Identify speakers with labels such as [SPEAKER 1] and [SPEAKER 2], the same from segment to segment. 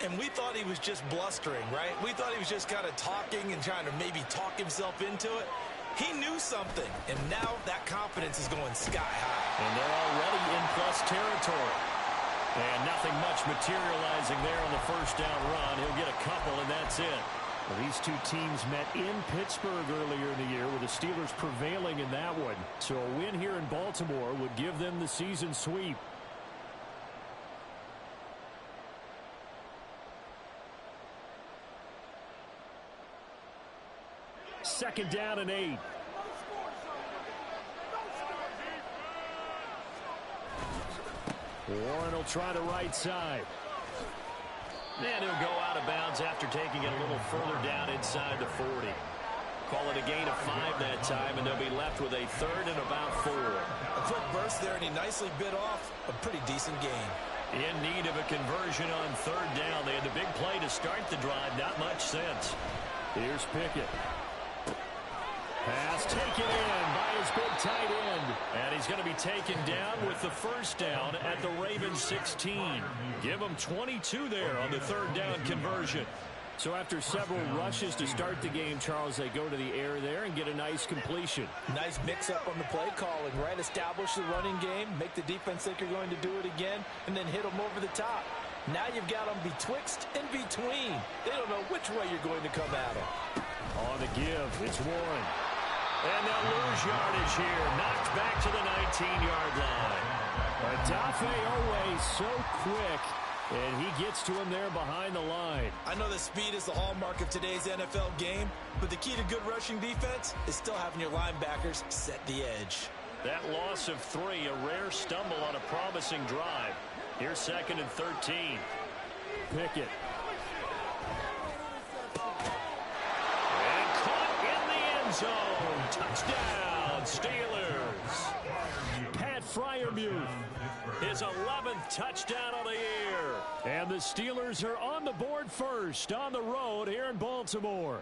[SPEAKER 1] And we thought he was just blustering, right? We thought he was just kind of talking and trying to maybe talk himself into it. He knew something, and now that confidence is going sky high.
[SPEAKER 2] And they're already in plus territory. And nothing much materializing there on the first down run. He'll get a couple, and that's it. Well, these two teams met in Pittsburgh earlier in the year, with the Steelers prevailing in that one. So a win here in Baltimore would give them the season sweep. Second down and 8. Warren will try the right side. And he'll go out of bounds after taking it a little further down inside the 40. Call it a gain of 5 that time, and they'll be left with a third and about 4.
[SPEAKER 1] A quick burst there, and he nicely bit off a pretty decent gain.
[SPEAKER 2] In need of a conversion on third down. They had the big play to start the drive. Not much sense. Here's Pickett. Pass taken in by his big tight end. And he's going to be taken down with the first down at the Ravens 16. Give him 22 there on the third down conversion. So after several rushes to start the game, Charles, they go to the air there and get a nice completion.
[SPEAKER 1] Nice mix-up on the play calling, right? Establish the running game, make the defense think you're going to do it again, and then hit them over the top. Now you've got them betwixt and between. They don't know which way you're going to come at them.
[SPEAKER 2] On the give, it's Warren. And they'll lose yardage here. Knocked back to the 19-yard line. Odafe Owe so quick. And he gets to him there behind the line.
[SPEAKER 1] I know that speed is the hallmark of today's NFL game, but the key to good rushing defense is still having your linebackers set the edge.
[SPEAKER 2] That loss of 3, a rare stumble on a promising drive. Here's second and 13. Pickett. And caught in the end zone. Touchdown, Steelers. Pat Freiermuth, his 11th touchdown of the year. And the Steelers are on the board first on the road here in Baltimore.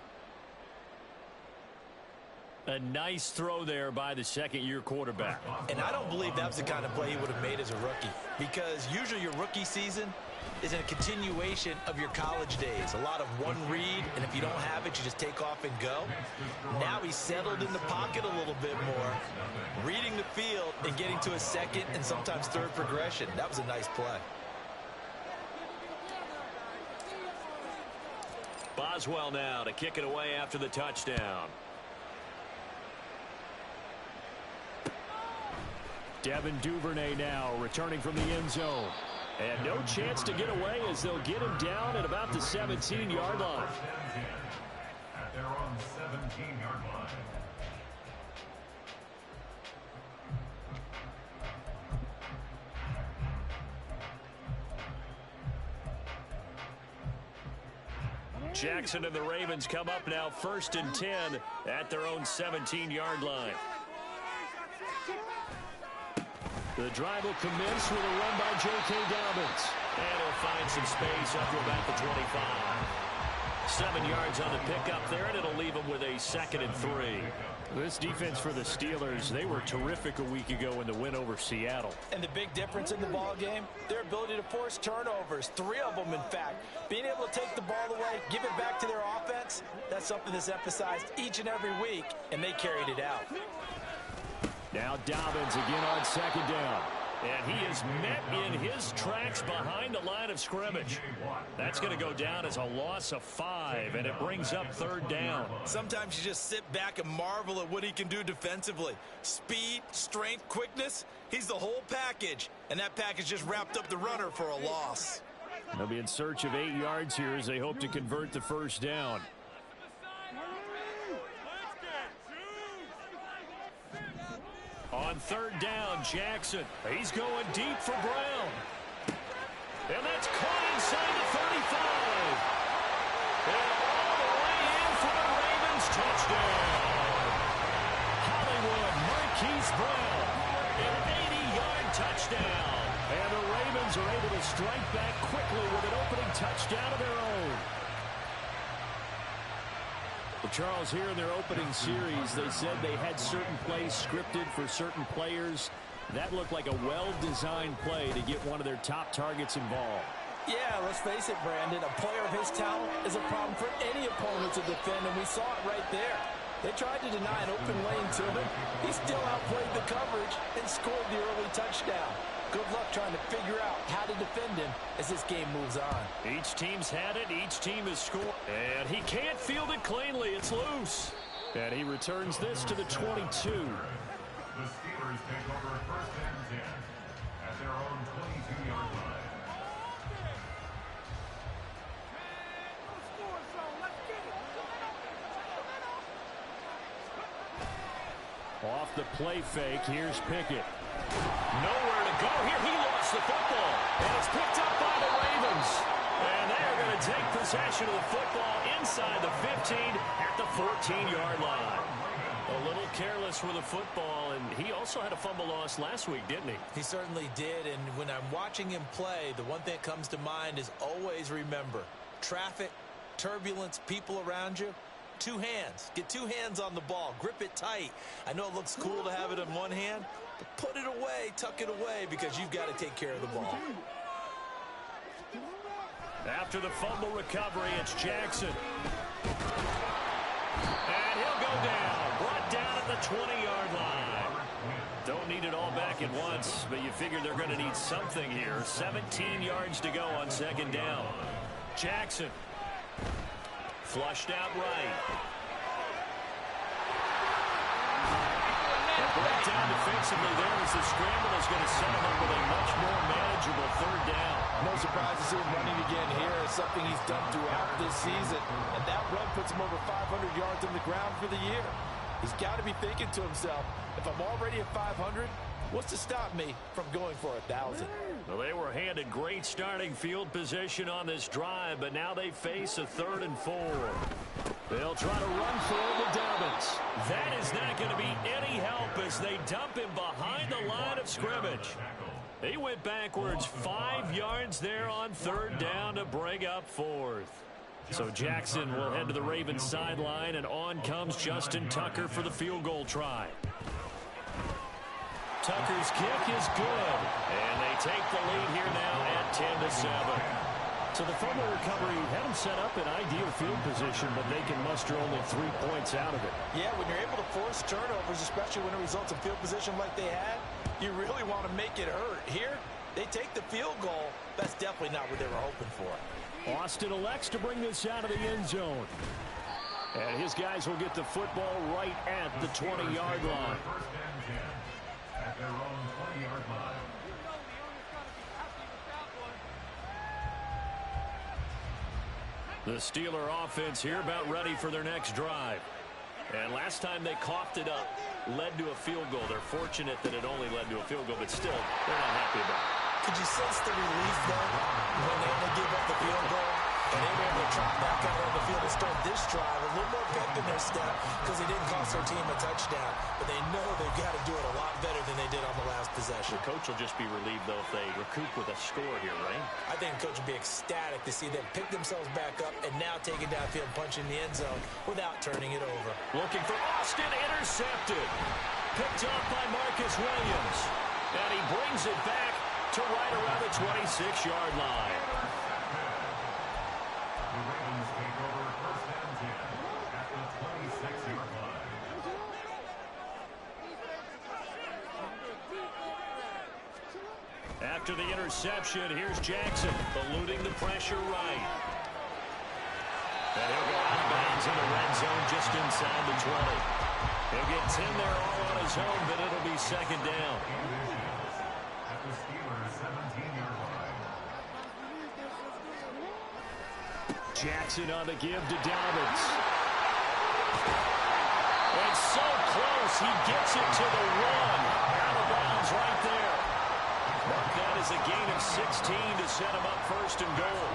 [SPEAKER 2] A nice throw there by the second-year quarterback.
[SPEAKER 1] And I don't believe that was the kind of play he would have made as a rookie, because usually your rookie season is a continuation of your college days. A lot of one read, and if you don't have it, you just take off and go. Now he's settled in the pocket a little bit more, reading the field and getting to a second and sometimes third progression. That was a nice play.
[SPEAKER 2] Boswell now to kick it away after the touchdown. Devin Duvernay now returning from the end zone. And no chance to get away as they'll get him down at about the 17-yard line.
[SPEAKER 3] At their own 17-yard line.
[SPEAKER 2] Jackson and the Ravens come up now first and 10 at their own 17-yard line. The drive will commence with a run by J.K. Dobbins. And he'll find some space up to about the 25. 7 yards on the pickup there, and it'll leave him with a second and 3. This defense for the Steelers, they were terrific a week ago in the win over Seattle.
[SPEAKER 1] And the big difference in the ball game, their ability to force turnovers, 3 of them in fact. Being able to take the ball away, give it back to their offense, that's something that's emphasized each and every week, and they carried it out.
[SPEAKER 2] Now Dobbins again on second down. And he is met in his tracks behind the line of scrimmage. That's going to go down as a loss of 5, and it brings up third down.
[SPEAKER 1] Sometimes you just sit back and marvel at what he can do defensively. Speed, strength, quickness, he's the whole package. And that package just wrapped up the runner for a loss.
[SPEAKER 2] They'll be in search of 8 yards here as they hope to convert the first down. On third down, Jackson. He's going deep for Brown. And that's caught inside the 35. And all the way in for the Ravens touchdown. Hollywood Marquise Brown. An 80-yard touchdown. And the Ravens are able to strike back quickly with an opening touchdown of their own. Well, Charles, here in their opening series, they said they had certain plays scripted for certain players. That looked like a well-designed play to get one of their top targets involved.
[SPEAKER 4] Yeah, let's face it, Brandon. A player of his talent is a problem for any opponent to defend, and we saw it right there. They tried to deny an open lane to him. He still outplayed the coverage and scored the early touchdown. Good luck trying to figure out how to defend him as this game moves on.
[SPEAKER 2] Each team's had it. Each team has scored. And he can't field it cleanly. It's loose. And he returns this to the 22.
[SPEAKER 3] The Steelers take over 1st and 10 at their own 22-yard line.
[SPEAKER 2] Off the play fake, here's Pickett. Nowhere to go here. He lost the football. And it's picked up by the Ravens. And they're going to take possession of the football inside the 15 at the 14-yard line. A little careless with the football, and he also had a fumble loss last week, didn't he?
[SPEAKER 1] He certainly did, and when I'm watching him play, the one thing that comes to mind is always remember, traffic, turbulence, people around you, two hands. Get two hands on the ball. Grip it tight. I know it looks cool to have it in one hand, but put it away, tuck it away, because you've got to take care of the ball.
[SPEAKER 2] After the fumble recovery, it's Jackson. And he'll go down. Brought down at the 20-yard line. Don't need it all back at once, but you figure they're going to need something here. 17 yards to go on 2nd down. Jackson. Flushed out right. A breakdown defensively there as the scramble is going to set him up with a much more manageable 3rd down.
[SPEAKER 4] No surprise to see him running again here. It's something he's done throughout this season. And that run puts him over 500 yards on the ground for the year. He's got to be thinking to himself, if I'm already at 500, what's to stop me from going for 1,000?
[SPEAKER 2] Well, they were handed great starting field position on this drive, but now they face a 3rd and 4. They'll try to run for it with Dobbins. That is not going to be any help as they dump him behind the line of scrimmage. He went backwards 5 yards there on 3rd down to bring up 4th. So Jackson will head to the Ravens sideline, and on comes Justin Tucker for the field goal try. Tucker's kick is good, and they take the lead here now at 10-7. So the fumble recovery had them set up in ideal field position, but they can muster only 3 points out of it.
[SPEAKER 4] Yeah, when you're able to force turnovers, especially when it results in field position like they had, you really want to make it hurt. Here, they take the field goal. That's definitely not what they were hoping for.
[SPEAKER 2] Austin elects to bring this out of the end zone. And his guys will get the football right at the 20-yard line.
[SPEAKER 3] 1st and 10 at their own 20-yard line.
[SPEAKER 2] The Steeler offense here about ready for their next drive. And last time they coughed it up, led to a field goal. They're fortunate that it only led to a field goal, but still, they're not happy about it.
[SPEAKER 1] Could you sense the relief, though, when they only gave up the field goal and they were able to trot back out on the field and start this drive? A little more pep in their step because they didn't cost their team a touchdown, but they know they've got to do it a lot better than they did on the last possession.
[SPEAKER 2] The coach will just be relieved, though, if they recoup with a score here, right?
[SPEAKER 1] I think the coach would be ecstatic to see them pick themselves back up and now take it downfield, punching the end zone without turning it over.
[SPEAKER 2] Looking for Austin, intercepted. Picked off by Marcus Williams. And he brings it back to right around the 26-yard line.
[SPEAKER 3] The Ravens take over 1st and 10 at the 26-yard line.
[SPEAKER 2] After the interception, here's Jackson, eluding the pressure right. And he'll go out of bounds in the red zone just inside the 20. He'll get 10 there all on his own, but it'll be 2nd down.
[SPEAKER 3] At the Steelers' 17-yard line.
[SPEAKER 2] Jackson on the give to Dobbins. It's so close, he gets it to the 1. Out of bounds right there. Mark that as a gain of 16 to set him up 1st and goal.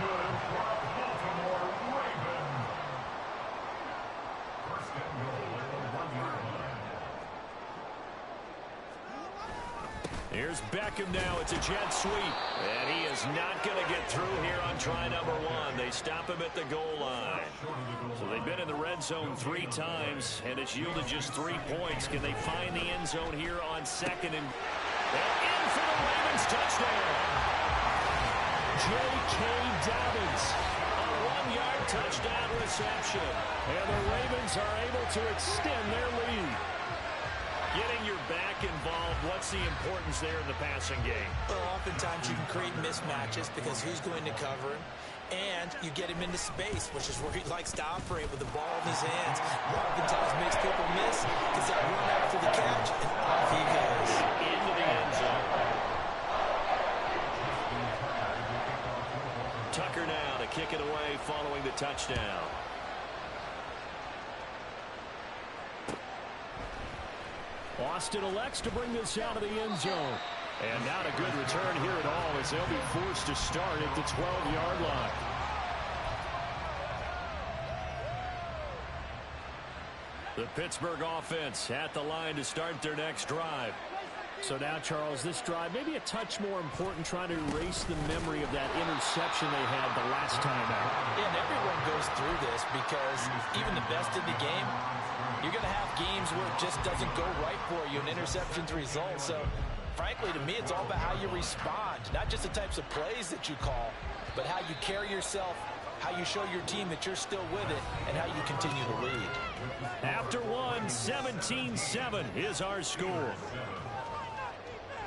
[SPEAKER 3] Baltimore Ravens. 1st and goal at the 1-yard line.
[SPEAKER 2] Here's Beckham now. It's a jet sweep. And he is not going to get through here on try number 1. They stop him at the goal line. So they've been in the red zone 3 times, and it's yielded just 3 points. Can they find the end zone here on 2nd and in for the Ravens touchdown? J.K. Dobbins. A 1-yard touchdown reception. And the Ravens are able to extend their lead. Getting your back involved, what's the importance there in the passing game?
[SPEAKER 4] Well, oftentimes you can create mismatches because who's going to cover him? And you get him into space, which is where he likes to operate with the ball in his hands. Oftentimes makes people miss because that run after the catch, and off he goes.
[SPEAKER 2] Into the end zone. Tucker now to kick it away following the touchdown. Austin elects to bring this out of the end zone. And not a good return here at all as they'll be forced to start at the 12-yard line. The Pittsburgh offense at the line to start their next drive. So now, Charles, this drive maybe a touch more important, trying to erase the memory of that interception they had the last time out.
[SPEAKER 4] Yeah, and everyone goes through this because even the best in the game, you're going to have games where it just doesn't go right for you, and interceptions result. So, frankly, to me, it's all about how you respond, not just the types of plays that you call, but how you carry yourself, how you show your team that you're still with it, and how you continue to lead.
[SPEAKER 2] After one, 17-7 is our score.